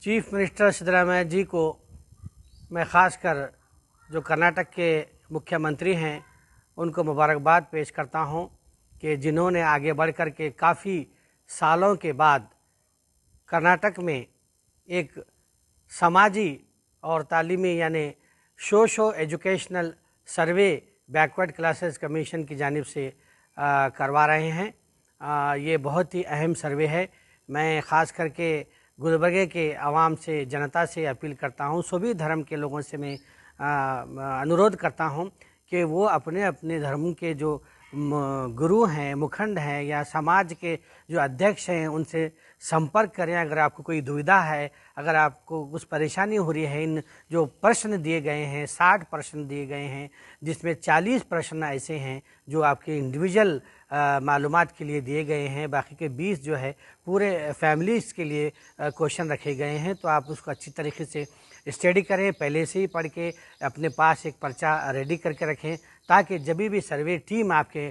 Chief minister Siddaramaiah जी को मैं ख़ासकर जो कर्नाटक के मुख्यमंत्री हैं उनको मुबारकबाद पेश करता हूं कि जिन्होंने आगे बढ़ कर के काफ़ी सालों के बाद कर्नाटक में एक समाजी और तालीमी यानी सोशो एजुकेशनल सर्वे बैकवर्ड क्लासेस कमीशन की जानिब से करवा रहे हैं। ये बहुत ही अहम सर्वे है। मैं ख़ास करके गुलबर्गे के आवाम से, जनता से अपील करता हूँ, सभी धर्म के लोगों से मैं अनुरोध करता हूँ कि वो अपने अपने धर्म के जो गुरु हैं, मुखंड हैं या समाज के जो अध्यक्ष हैं उनसे संपर्क करें। अगर आपको कोई दुविधा है, अगर आपको कुछ परेशानी हो रही है, इन जो प्रश्न दिए गए हैं 60 प्रश्न दिए गए हैं, जिसमें 40 प्रश्न ऐसे हैं जो आपके इंडिविजुअल मालूमात के लिए दिए गए हैं, बाकी के 20 जो है पूरे फैमिलीज़ के लिए क्वेश्चन रखे गए हैं। तो आप उसको अच्छी तरीके से स्टडी करें, पहले से ही पढ़ के अपने पास एक पर्चा रेडी करके रखें, ताकि जब भी सर्वे टीम आपके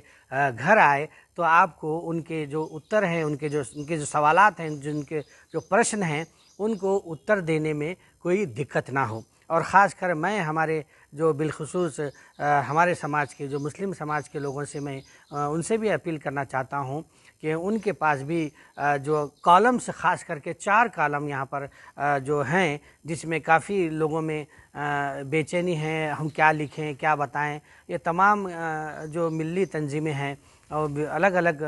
घर आए तो आपको उनके जो उत्तर हैं, उनके जो सवालात हैं, जिनके जो प्रश्न हैं, उनको उत्तर देने में कोई दिक्कत ना हो। और ख़ास कर मैं हमारे जो बिलखुसूस हमारे समाज के जो मुस्लिम समाज के लोगों से मैं उनसे भी अपील करना चाहता हूं कि उनके पास भी जो कॉलम्स, ख़ास करके 4 कॉलम यहाँ पर जो हैं, जिसमें काफ़ी लोगों में बेचैनी है, हम क्या लिखें, क्या बताएं। ये तमाम जो मिली तंजीमें हैं और अलग अलग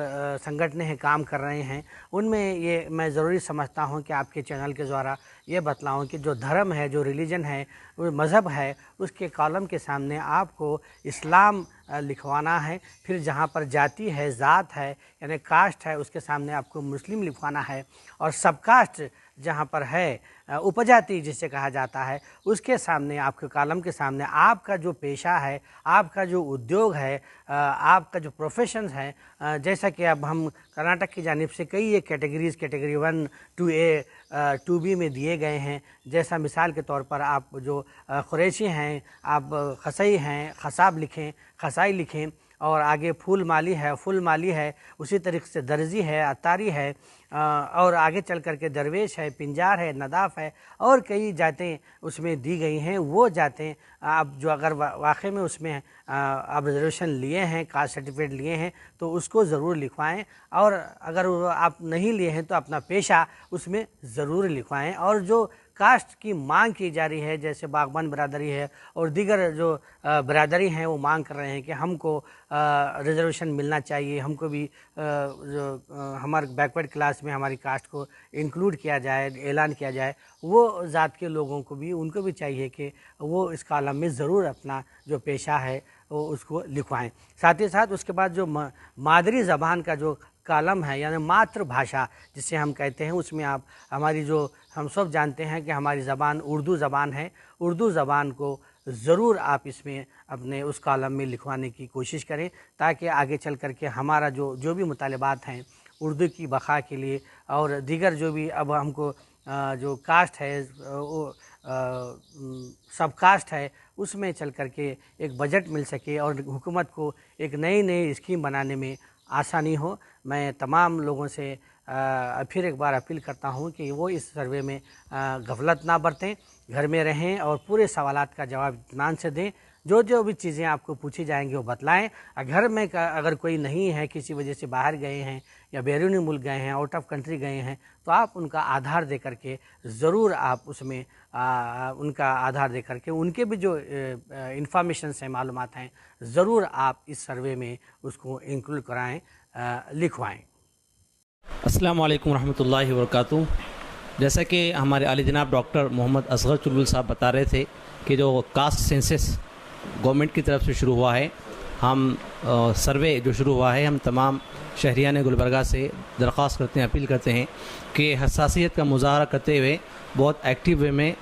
संगठनें हैं, काम कर रहे हैं, उनमें ये मैं ज़रूरी समझता हूं कि आपके चैनल के द्वारा ये बतलाऊं कि जो धर्म है, जो रिलीजन है, वो मज़हब है, उसके कॉलम के सामने आपको इस्लाम लिखवाना है। फिर जहाँ पर जाति है, ज़ात है यानी कास्ट है, उसके सामने आपको मुस्लिम लिखवाना है। और सब कास्ट जहाँ पर है, उपजाति जिसे कहा जाता है, उसके सामने, आपके कॉलम के सामने आपका जो पेशा है, आपका जो उद्योग है, आपका जो प्रोफेशंस है, जैसा कि अब हम कर्नाटक की जानिब से कई ये कैटेगरीज़, कैटेगरी 1, 2A, 2B में दिए गए हैं। जैसा मिसाल के तौर पर आप जो कुरैशी हैं, आप खसई हैं, खसाब लिखें, खसाई लिखें। और आगे फूल माली है, फुल माली है, उसी तरीके से दर्जी है, अतारी है, और आगे चल कर के दरवेश है, पिंजार है, नदाफ है, और कई जातें उसमें दी गई हैं। वो जातें आप जो अगर वाकई में उसमें आप रिजर्वेशन लिए हैं, कास्ट सर्टिफिकेट लिए हैं, तो उसको ज़रूर लिखवाएं। और अगर आप नहीं लिए हैं तो अपना पेशा उसमें ज़रूर लिखवाएं। और जो कास्ट की मांग की जा रही है, जैसे बागबान बरादरी है और दीगर जो बरादरी हैं, वो मांग कर रहे हैं कि हमको रिजर्वेशन मिलना चाहिए, हमको भी जो हमारे बैकवर्ड क्लास में हमारी कास्ट को इंक्लूड किया जाए, ऐलान किया जाए। वो ज़ात के लोगों को भी, उनको भी चाहिए कि वो इस कॉलम में ज़रूर अपना जो पेशा है वो उसको लिखवाएं। साथ ही साथ उसके बाद जो मादरी ज़बान का जो कॉलम है, यानी मातृभाषा जिसे हम कहते हैं, उसमें आप हमारी जो हम सब जानते हैं कि हमारी ज़बान उर्दू ज़बान है, उर्दू ज़बान को ज़रूर आप इसमें अपने उस कॉलम में लिखवाने की कोशिश करें, ताकि आगे चल कर के हमारा जो भी मुतालबात हैं उर्दू की बक़ा के लिए, और दीगर जो भी अब हमको जो कास्ट है, वो सब कास्ट है, उसमें चल कर के एक बजट मिल सके और हुकूमत को एक नई स्कीम बनाने में आसानी हो। मैं तमाम लोगों से फिर एक बार अपील करता हूं कि वो इस सर्वे में गफलत ना बरतें, घर में रहें और पूरे सवालात का जवाब इत्मीनान से दें। जो भी चीज़ें आपको पूछी जाएंगी वो बतलाएं। घर में अगर कोई नहीं है, किसी वजह से बाहर गए हैं या बैरूनी मुल्क गए हैं, आउट ऑफ कंट्री गए हैं, तो आप उनका आधार दे करके ज़रूर आप उसमें उनका आधार दे करके उनके भी जो इंफॉर्मेशंस हैं, मालूमात हैं, ज़रूर आप इस सर्वे में उसको इंक्लूड कराएँ, लिखवाएँ। अस्सलाम वालेकुम रहमतुल्लाहि व बरकातुहू। जैसा कि हमारे आली जनाब डॉक्टर मोहम्मद असगर चुलबुल साहब बता रहे थे कि जो कास्ट सेंसस गवर्नमेंट की तरफ से शुरू हुआ है, हम सर्वे जो शुरू हुआ है, हम तमाम शहरियान गुलबर्गा से दरख्वास्त करते हैं, अपील करते हैं कि हसासियत का मुजाहरा करते हुए बहुत एक्टिव वे में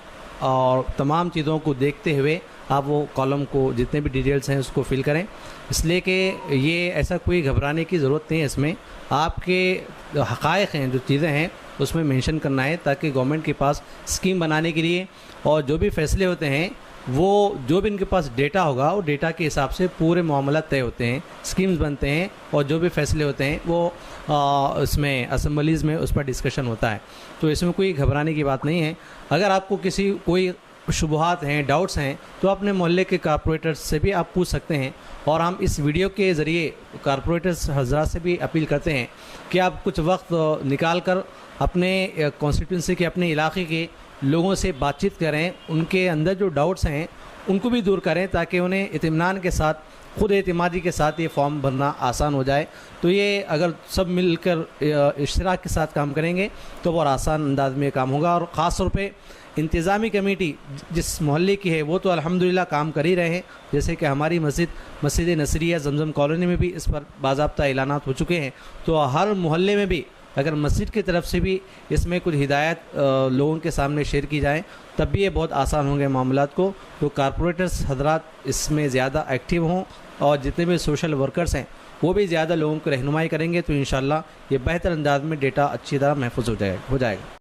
और तमाम चीज़ों को देखते हुए आप वो कॉलम को जितने भी डिटेल्स हैं उसको फिल करें। इसलिए कि ये ऐसा कोई घबराने की ज़रूरत नहीं है। इसमें आपके जो हक़ाइक़ हैं, जो चीज़ें हैं, उसमें मेंशन करना है, ताकि गवर्नमेंट के पास स्कीम बनाने के लिए और जो भी फ़ैसले होते हैं वो जो भी इनके पास डेटा होगा वो डेटा के हिसाब से पूरे मामला तय होते हैं, स्कीम्स बनते हैं और जो भी फैसले होते हैं वो इसमें असम्बलीज़ में उस पर डिस्कशन होता है। तो इसमें कोई घबराने की बात नहीं है। अगर आपको कोई शुबहात हैं, डाउट्स हैं, तो अपने मोहल्ले के कारपोरेटर्स से भी आप पूछ सकते हैं। और हम इस वीडियो के ज़रिए कारपोरेटर्स हज़रात से भी अपील करते हैं कि आप कुछ वक्त निकाल कर अपने कॉन्स्टिट्यूंसी के, अपने इलाके के लोगों से बातचीत करें, उनके अंदर जो डाउट्स हैं उनको भी दूर करें, ताकि उन्हें इत्मीनान के साथ, ख़ुद एतमादी के साथ ये फॉर्म भरना आसान हो जाए। तो ये अगर सब मिलकर इश्तराक के साथ काम करेंगे तो बहुत आसान अंदाज में काम होगा। और ख़ास तौर पे इंतज़ामी कमेटी जिस मोहल्ले की है वो तो अल्हम्दुलिल्लाह काम कर ही रहे हैं। जैसे कि हमारी मस्जिद नसरिया जमजम कॉलोनी में भी इस पर बाज़ाब्ता ऐलानात हो चुके हैं। तो हर मोहल्ले में भी अगर मस्जिद की तरफ से भी इसमें कुछ हिदायत लोगों के सामने शेयर की जाए तब भी ये बहुत आसान होंगे मामलात को। तो कारपोरेटर्स हजरात इसमें ज़्यादा एक्टिव हों और जितने भी सोशल वर्कर्स हैं वो भी ज़्यादा लोगों को रहनुमाई करेंगे तो इंशाअल्लाह ये बेहतर अंदाज में डेटा अच्छी तरह महफूज हो जाएगा।